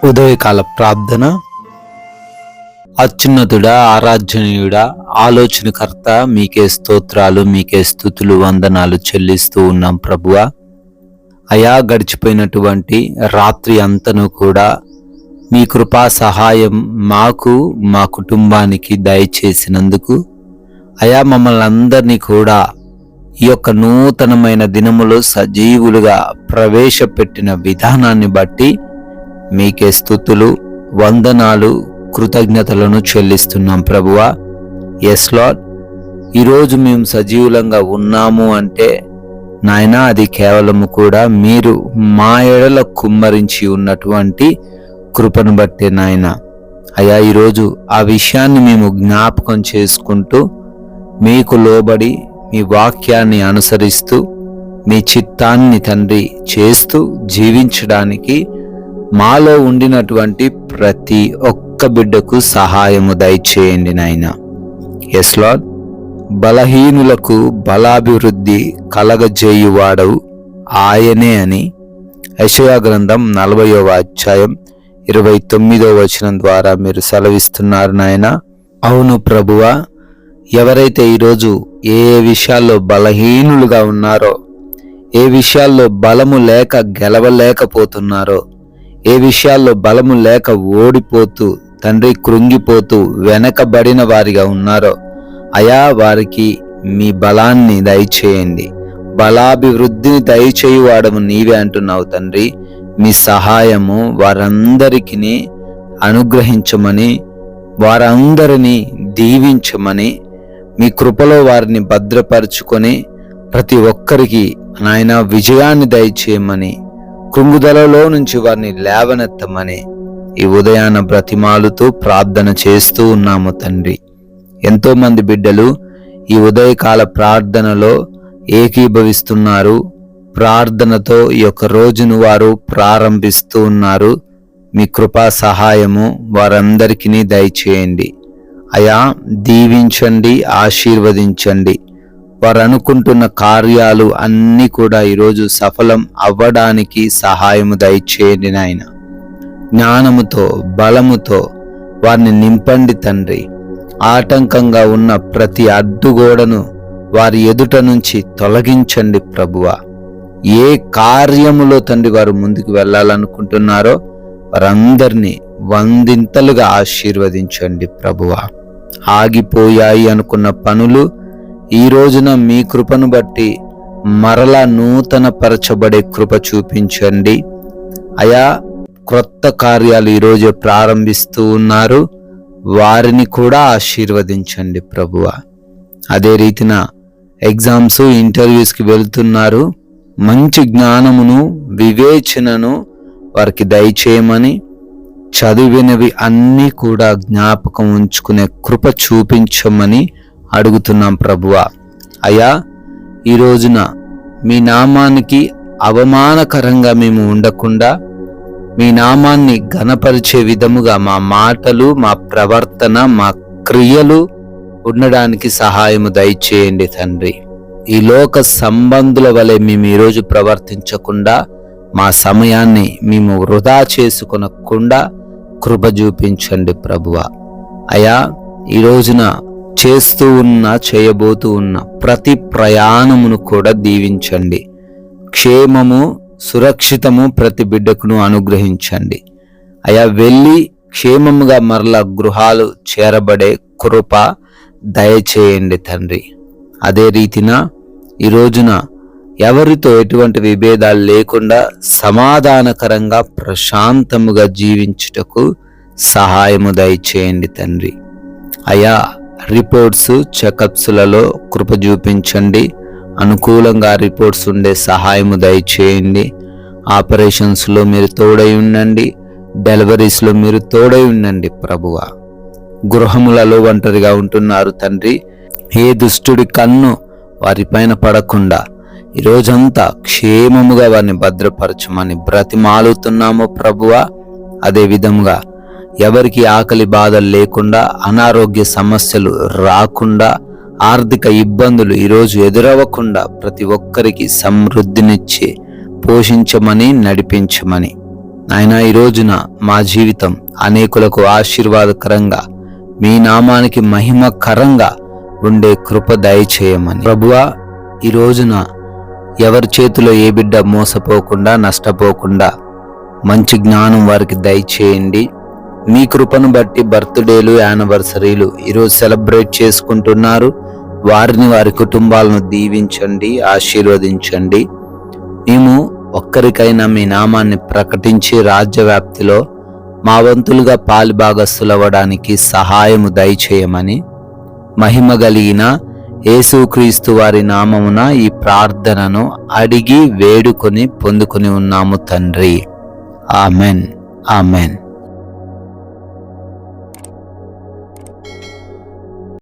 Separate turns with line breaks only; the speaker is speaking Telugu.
ఉదయకాల ప్రార్థన. అత్యున్నతుడా, ఆరాధ్యనీయుడా, ఆలోచనకర్త, మీకే స్తోత్రాలు, మీకే స్తుతులు, వందనాలు చెల్లిస్తూ ఉన్నాం ప్రభువా. అయా, గడిచిపోయినటువంటి రాత్రి అంతను కూడా మీ కృపా సహాయం మాకు, మా కుటుంబానికి దయచేసినందుకు అయా, మమ్మల్ని అందరినీ కూడా ఈ యొక్క నూతనమైన దినములో సజీవులుగా ప్రవేశపెట్టిన విధానాన్ని బట్టి మీకే స్తుతులు, వందనాలు, కృతజ్ఞతలను చెల్లిస్తున్నాం ప్రభువా. ఎస్ లార్డ్, ఈరోజు మేము సజీవులంగా ఉన్నాము అంటే నాయనా, అది కేవలము కూడా మీరు మా ఎడల కుమ్మరించి ఉన్నటువంటి కృపను బట్టే నాయనా. అయా, ఈరోజు ఆ విషయాన్ని మేము జ్ఞాపకం చేసుకుంటూ మీకు లోబడి మీ వాక్యాన్ని అనుసరిస్తూ మీ చిత్తాన్ని తండ్రి చేస్తూ జీవించడానికి మాలో ఉండినటువంటి ప్రతి ఒక్క బిడ్డకు సహాయము దయచేయండి నాయనా. ఎస్ లార్డ్, బలహీనులకు బలాభివృద్ధి కలగజేయువాడవు ఆయనే అని యెషయా గ్రంథం 40వ అధ్యాయం 29వ వచనం ద్వారా మీరు సెలవిస్తున్నారు నాయనా. అవును ప్రభువా, ఎవరైతే ఈరోజు ఏ విషయాల్లో బలహీనులుగా ఉన్నారో, ఏ విషయాల్లో బలము లేక గెలవలేకపోతున్నారో, ఏ విషయాల్లో బలము లేక ఓడిపోతూ తండ్రి కృంగిపోతూ వెనకబడిన వారిగా ఉన్నారో అయా, వారికి మీ బలాన్ని దయచేయండి. బలాభివృద్ధిని దయచేయువాడము నీవే అంటున్నావు తండ్రి. మీ సహాయము వారందరికీ అనుగ్రహించమని, వారందరినీ దీవించమని, మీ కృపలో వారిని భద్రపరుచుకొని ప్రతి ఒక్కరికి నాయన విజయాన్ని దయచేయమని, కృంగుదలలో నుంచి వారిని లేవనెత్తమని ఈ ఉదయాన బ్రతిమాలుతూ ప్రార్థన చేస్తూ ఉన్నాము తండ్రి. ఎంతో మంది బిడ్డలు ఈ ఉదయకాల ప్రార్థనలో ఏకీభవిస్తున్నారు. ప్రార్థనతో ఈ యొక్క రోజును వారు ప్రారంభిస్తూ ఉన్నారు. మీ కృపా సహాయము వారందరికీ దయచేయండి అయా. దీవించండి, ఆశీర్వదించండి. వారు అనుకుంటున్న కార్యాలు అన్నీ కూడా ఈరోజు సఫలం అవ్వడానికి సహాయము దయచేయండి నాయన. జ్ఞానముతో, బలముతో వారిని నింపండి తండ్రి. ఆటంకంగా ఉన్న ప్రతి అడ్డుగోడను వారి ఎదుట నుంచి తొలగించండి ప్రభువా. ఏ కార్యములో తండ్రి వారు ముందుకు వెళ్ళాలనుకుంటున్నారో వారందరినీ వందింతలుగా ఆశీర్వదించండి ప్రభువా. ఆగిపోయాయి అనుకున్న పనులు ఈ రోజున మీ కృపను బట్టి మరలా నూతన పరచబడే కృప చూపించండి అయా. క్రొత్త కార్యాలు ఈరోజు ప్రారంభిస్తూ ఉన్నారు, వారిని కూడా ఆశీర్వదించండి ప్రభువా. అదే రీతిన ఎగ్జామ్స్, ఇంటర్వ్యూస్కి వెళ్తున్నారు. మంచి జ్ఞానమును, వివేచనను వారికి దయచేయమని, చదివినవి అన్నీ కూడా జ్ఞాపకం ఉంచుకునే కృప చూపించమని అడుగుతున్నాం ప్రభువా. అయ్యా, ఈ రోజున మీ నామానికి అవమానకరంగా మేము ఉండకుండా మీ నామాన్ని ఘనపరిచే విధముగా మా మాటలు, మా ప్రవర్తన, మా క్రియలు ఉండడానికి సహాయము దయచేయండి తండ్రి. ఈ లోక సంబంధుల వలె మేము ఈరోజు ప్రవర్తించకుండా, మా సమయాన్ని మేము వృధా చేసుకొనకుండా కృప చూపించండి ప్రభువా. అయా, ఈ రోజున చేస్తూ ఉన్న, చేయబోతూ ఉన్న ప్రతి ప్రయాణమును కూడా దీవించండి. క్షేమము, సురక్షితము ప్రతి బిడ్డకును అనుగ్రహించండి అయా. వెళ్ళి క్షేమముగా మరలా గృహాలు చేరబడే కృప దయచేయండి తండ్రి. అదే రీతిన ఈ రోజున ఎవరితో ఎటువంటి విభేదాలు లేకుండా సమాధానకరంగా ప్రశాంతముగా జీవించుటకు సహాయము దయచేయండి తండ్రి. అయా, రిపోర్ట్స్, చెకప్స్లలో కృప చూపించండి. అనుకూలంగా రిపోర్ట్స్ ఉండే సహాయము దయచేయండి. ఆపరేషన్స్లో మీరు తోడై ఉండండి. డెలివరీస్లో మీరు తోడై ఉండండి ప్రభువా. గృహములలో ఒంటరిగా ఉంటున్నారు తండ్రి. ఏ దుష్టుడి కన్ను వారిపైన పడకుండా ఈరోజంతా క్షేమముగా వారిని భద్రపరచమని బ్రతిమాలుతున్నాము ప్రభువా. అదే విధముగా ఎవరికి ఆకలి బాధలు లేకుండా, అనారోగ్య సమస్యలు రాకుండా, ఆర్థిక ఇబ్బందులు ఈరోజు ఎదురవ్వకుండా ప్రతి ఒక్కరికి సమృద్ధినిచ్చి పోషించమని, నడిపించమని నాయనా, ఈ రోజున మా జీవితం అనేకులకు ఆశీర్వాదకరంగా, మీ నామానికి మహిమకరంగా ఉండే కృప దయచేయమని ప్రభువా, ఈ రోజున ఎవరి చేతిలో ఏ బిడ్డ మోసపోకుండా, నష్టపోకుండా మంచి జ్ఞానం వారికి దయచేయండి. మీ కృపను బట్టి బర్త్డేలు, యానివర్సరీలు ఈరోజు సెలబ్రేట్ చేసుకుంటున్నారు. వారిని, వారి కుటుంబాలను దీవించండి, ఆశీర్వదించండి. మేము ఒక్కరికైనా మీ నామాన్ని ప్రకటించి రాజ్యవ్యాప్తిలో మా వంతులుగా పాలిభాగస్తులవ్వడానికి సహాయము దయచేయమని మహిమ కలిగిన యేసుక్రీస్తు వారి నామమున ఈ ప్రార్థనను అడిగి వేడుకొని పొందుకొని ఉన్నాము తండ్రి. Amen, amen.